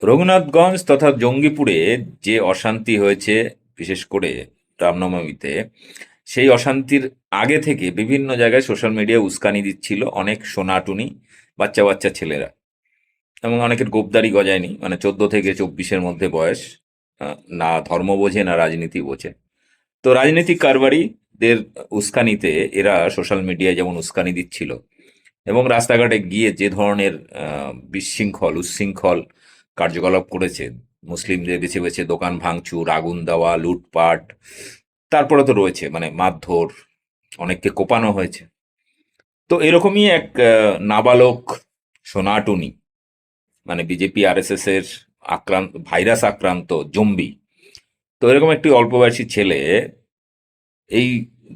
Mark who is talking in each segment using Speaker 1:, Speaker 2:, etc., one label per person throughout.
Speaker 1: রঘুনাথগঞ্জ তথা জঙ্গিপুরে যে অশান্তি হয়েছে, বিশেষ করে রামনবমীতে, সেই অশান্তির আগে থেকে বিভিন্ন জায়গায় সোশ্যাল মিডিয়ায় উস্কানি দিচ্ছিল অনেক সোনাটুনি বাচ্চা বাচ্চা ছেলেরা, এবং অনেকের গোপদারি গজায়নি, মানে 14 থেকে 24-এর মধ্যে বয়স। না ধর্ম বোঝে না রাজনীতি বোঝে। তো রাজনৈতিক কারবারিদের উস্কানিতে এরা সোশ্যাল মিডিয়ায় যেমন উস্কানি দিচ্ছিল, এবং রাস্তাঘাটে গিয়ে যে ধরনের বিশৃঙ্খল উচ্ছৃঙ্খল কার্যকলাপ করেছে, মুসলিমদের বেছে বেছে দোকান ভাঙচুর, আগুন দেওয়া, লুটপাট, তারপরে তো রয়েছে মানে মারধর, অনেককে কোপানো হয়েছে। তো এরকমই এক নাবালক সোনাটুনি, মানে বিজেপি আরএসএস এর ভাইরাস আক্রান্ত জম্বি। তো এরকম একটি অল্প বয়সী ছেলে এই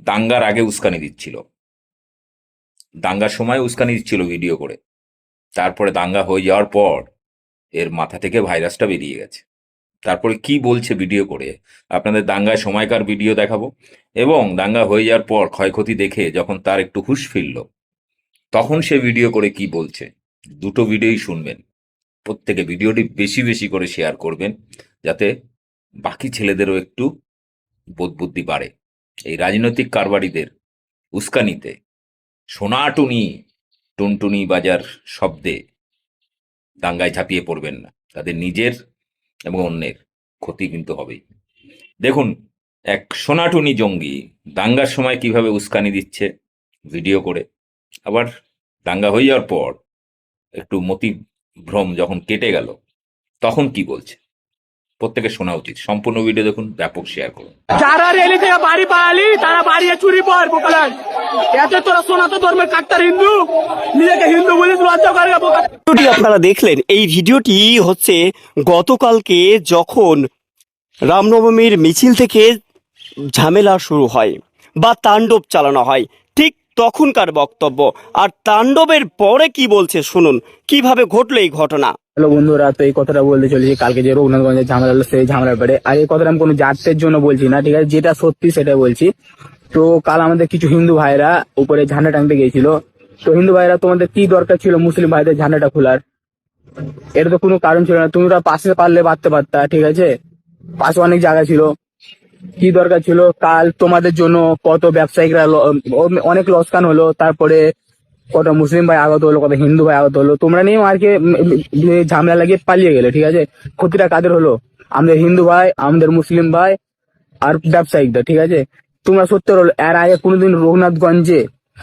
Speaker 1: দাঙ্গার আগে উস্কানি দিচ্ছিল, দাঙ্গার সময় উস্কানি দিচ্ছিল ভিডিও করে। তারপরে দাঙ্গা হয়ে যাওয়ার পর এর মাথা থেকে ভাইরাসটা বেরিয়ে গেছে। তারপরে কি বলছে ভিডিও করে আপনাদের দাঙ্গায় সময়কার ভিডিও দেখাবো, এবং দাঙ্গা হয়ে যাওয়ার পর ক্ষয়ক্ষতি দেখে যখন তার একটু হুঁশ ফিরল, তখন সে ভিডিও করে কি বলছে। দুটো ভিডিওই শুনবেন। প্রত্যেকে ভিডিওটি বেশি বেশি করে শেয়ার করবেন, যাতে বাকি ছেলেদেরও একটু বোধ বুদ্ধি বাড়ে। এই রাজনৈতিক কারবারিদের উস্কানিতে সোনাটুনি টুনটুনি বাজার শব্দে দাঙ্গায় ঝাঁপিয়ে পড়বেন না, তাদের নিজের এবং অন্যের ক্ষতি কিন্তু হবেই। দেখুন, এক সোনাটুনি জঙ্গি দাঙ্গার সময় কিভাবে উস্কানি দিচ্ছে ভিডিও করে, আবার দাঙ্গা হয়ে যাওয়ার পর একটু মতিভ্রম যখন কেটে গেল তখন কি বলছে। প্রত্যেকে শোনা উচিত। সম্পূর্ণ ভিডিও দেখুন, ব্যাপক শেয়ার করুন।
Speaker 2: যারা রেলি থেকে বাড়ি পালালি তারা বাড়ি চুরি পর বোকালান। এতে তোরা সনাতন ধর্মের কাট্টার হিন্দু, নিজেকে হিন্দু বলে লজ্জা করে বোকা।
Speaker 3: ভিডিওটি আপনারা দেখলেন, এই ভিডিওটি হচ্ছে গতকালকে যখন রামনবমীর মিছিল থেকে ঝামেলা শুরু হয় বা তাণ্ডব চালানো হয়, ঠিক তখনকার বক্তব্য। আর তাণ্ডবের পরে কি বলছে শুনুন, কিভাবে ঘটলো এই ঘটনা।
Speaker 2: হ্যালো বন্ধুরা, তো এই কথাটা বলতে চলেছি কালকে যে রঘুনাথগঞ্জের ঝামেলা হলো সেই ঝামেলার ব্যাপারে। আর এই কথাটা আমি কোনো জাতের জন্য বলছি না, ঠিক আছে, যেটা সত্যি সেটা বলছি। তো কাল আমাদের কিছু হিন্দু ভাইরা উপরে ঝান্ডা টাঙতে গিয়েছিল। তো হিন্দু ভাইরা, তোমাদের কি দরকার ছিল মুসলিম ভাইদের ঝান্ডাটা খোলার? এটা তো কোনো কারণ ছিল না, তোমরা পাশে পারলে বাঁধতে পারতা, ঠিক আছে, পাশে অনেক জায়গা ছিল। কি দরকার ছিল? কাল তোমাদের জন্য কত ব্যবসায়িকরা অনেক লোকসান হলো, তারপরে কত মুসলিম ভাই আগত হলো, কত হিন্দু ভাই আগত হলো, তোমরা নিয়ে মারকে ঝামেলা লাগিয়ে পালিয়ে গেলে, ঠিক আছে। ক্ষতিটা কাদের হলো? আমাদের হিন্দু ভাই, আমাদের মুসলিম ভাই, আর ব্যবসায়িকদের, ঠিক আছে। তোমরা সত্য হলো এর আগে কোনোদিন রঘুনাথগঞ্জে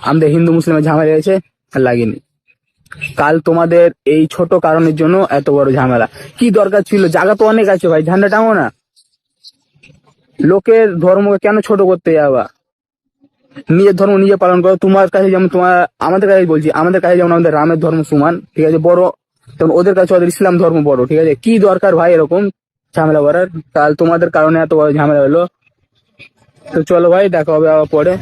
Speaker 2: আমাদের হিন্দু মুসলিমের ঝামেলা হয়েছে? লাগেনি। কাল তোমাদের এই ছোট কারণের জন্য এত বড় ঝামেলা। কি দরকার ছিল? জায়গা তো অনেক আছে ভাই, ঝান্ডা টাঙো না। লোকের ধর্মকে কেন ছোট করতে যাবা? নিজের ধর্ম নিজে পালন করো। তোমার কাছে যেমন তোমার, আমাদের কাছে বলছি, আমাদের কাছে যেমন আমাদের রামের ধর্ম সমান, ঠিক আছে, বড়, তেমন ওদের কাছে ওদের ইসলাম ধর্ম বড়, ঠিক আছে। কি দরকার ভাই এরকম ঝামেলা করার? কাল তোমাদের কারণে এত বড় ঝামেলা হলো। তো চলো ভাই, দেখা হবে আবার পরে।